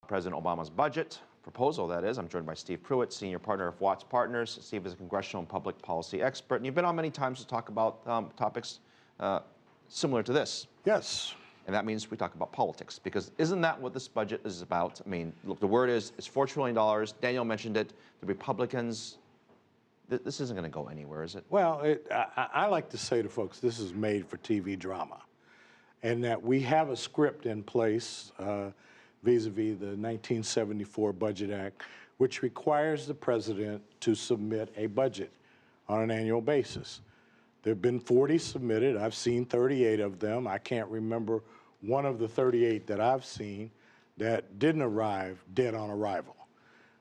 President Obama's budget proposal, that is. I'm joined by Steve Pruitt, senior partner of Watts Partners. Steve is a congressional and public policy expert, and you've been on many times to talk about topics similar to this. Yes. And that means we talk about politics, because isn't that what this budget is about? I mean, look, the word is, it's $4 trillion. Daniel mentioned it. The Republicans, this isn't going to go anywhere, is it? Well, I like to say to folks, this is made for TV drama, and that we have a script in place vis-a-vis the 1974 Budget Act, which requires the president to submit a budget on an annual basis. There have been 40 submitted. I've seen 38 of them. I can't remember one of the 38 that I've seen that didn't arrive dead on arrival.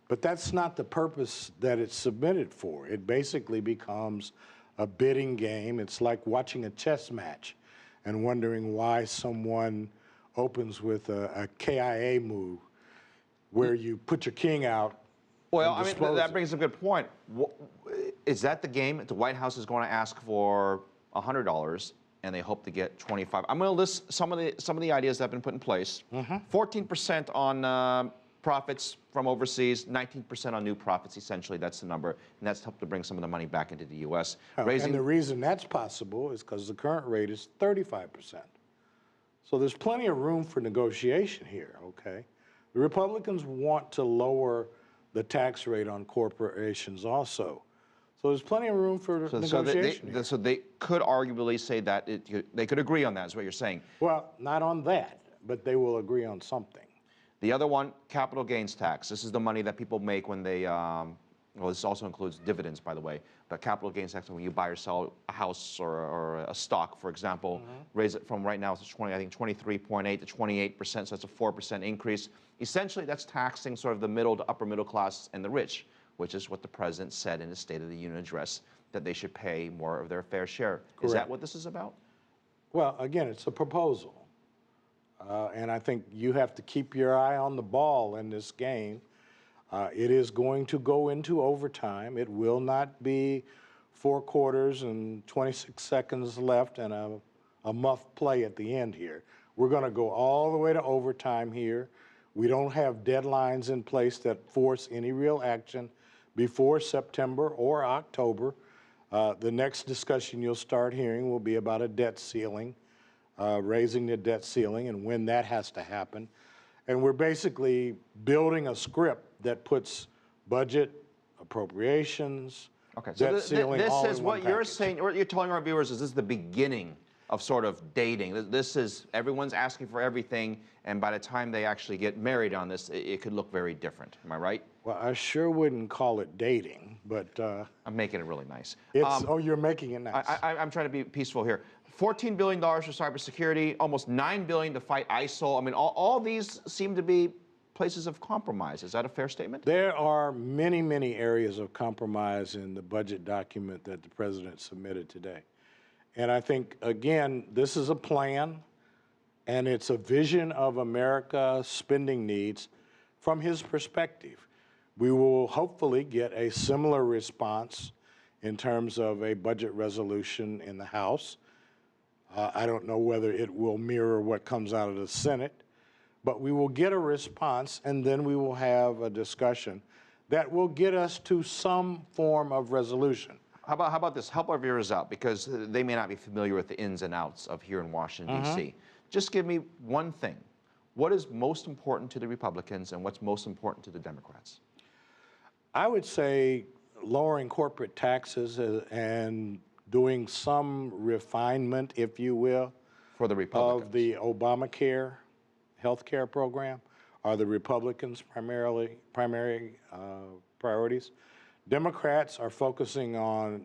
But that's not the purpose that it's submitted for. It basically becomes a bidding game. It's like watching a chess match and wondering why someone opens with a KIA move where you put your king out. Well, I mean, that brings up a good point. Is that the game? The White House is going to ask for $100, and they hope to get 25. I'm going to list some of the ideas that have been put in place. 14% on profits from overseas, 19% on new profits. Essentially, that's the number, and that's helped to bring some of the money back into the U.S. And the reason that's possible is because the current rate is 35%. So there's plenty of room for negotiation here. Okay, the Republicans want to lower the tax rate on corporations also. So there's plenty of room for negotiation. So they could arguably say that they could agree on that, is what you're saying. Well, not on that, but they will agree on something. The other one, capital gains tax. This is the money that people make when they, well, this also includes dividends, by the way, but capital gains tax, when you buy or sell a house or a stock, for example, raise it from right now, it's 23.8 to 28%, so that's a 4% increase. Essentially, that's taxing sort of the middle to upper middle class and the rich, which is what the president said in his State of the Union address, that they should pay more of their fair share. Correct. Is that what this is about? Well, again, it's a proposal. And I think you have to keep your eye on the ball in this game. It is going to go into overtime. It will not be 4 quarters and 26 seconds left and a muff play at the end here. We're going to go all the way to overtime here. We don't have deadlines in place that force any real action before September or October. The next discussion you'll start hearing will be about a debt ceiling, raising the debt ceiling and when that has to happen. And we're basically building a script that puts budget, appropriations, debt ceiling, all in one package. This is what you're saying, what you're telling our viewers is this is the beginning of sort of dating. This is, everyone's asking for everything, and by the time they actually get married on this, it could look very different. Am I right? Well, I sure wouldn't call it dating, but... I'm making it really nice. Oh, you're making it nice. I'm trying to be peaceful here. $14 billion for cybersecurity, almost $9 billion to fight ISIL. I mean, all these seem to be places of compromise. Is that a fair statement? There are many, many areas of compromise in the budget document that the president submitted today. And I think, again, this is a plan, and it's a vision of America's spending needs from his perspective. We will hopefully get a similar response in terms of a budget resolution in the House. I don't know whether it will mirror what comes out of the Senate, but we will get a response, and then we will have a discussion that will get us to some form of resolution. How about this? Help our viewers out, because they may not be familiar with the ins and outs of here in Washington, D.C. Just give me one thing. What is most important to the Republicans and what's most important to the Democrats? I would say lowering corporate taxes and doing some refinement, if you will, for the Republicans, of the Obamacare health care program are the Republicans' primary priorities. Democrats are focusing on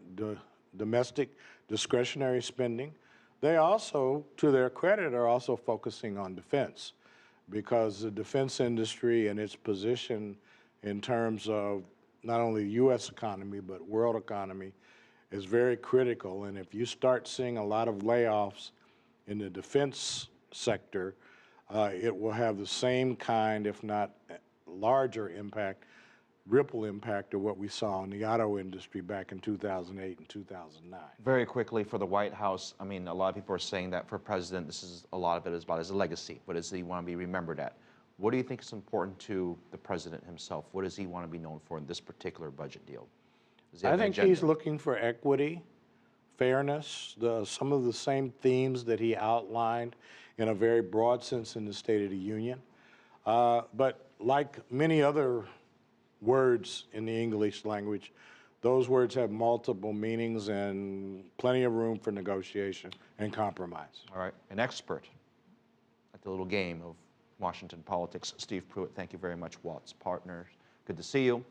domestic discretionary spending. They also, to their credit, are also focusing on defense, because the defense industry and its position in terms of not only the U.S. economy, but world economy is very critical. And if you start seeing a lot of layoffs in the defense sector, it will have the same kind, if not larger impact, ripple impact of what we saw in the auto industry back in 2008 and 2009. Very quickly, for the White House, I mean, a lot of people are saying that for president, a lot of it is about his legacy. What is he want to be remembered at? What do you think is important to the president himself? What does he want to be known for in this particular budget deal? Does he have I an think agenda? he's looking for equity, fairness, some of the same themes that he outlined in a very broad sense in the State of the Union. But like many other words in the English language, those words have multiple meanings and plenty of room for negotiation and compromise. All right, an expert at the little game of Washington politics, Steve Pruitt. Thank you very much, Watts Partners. Good to see you.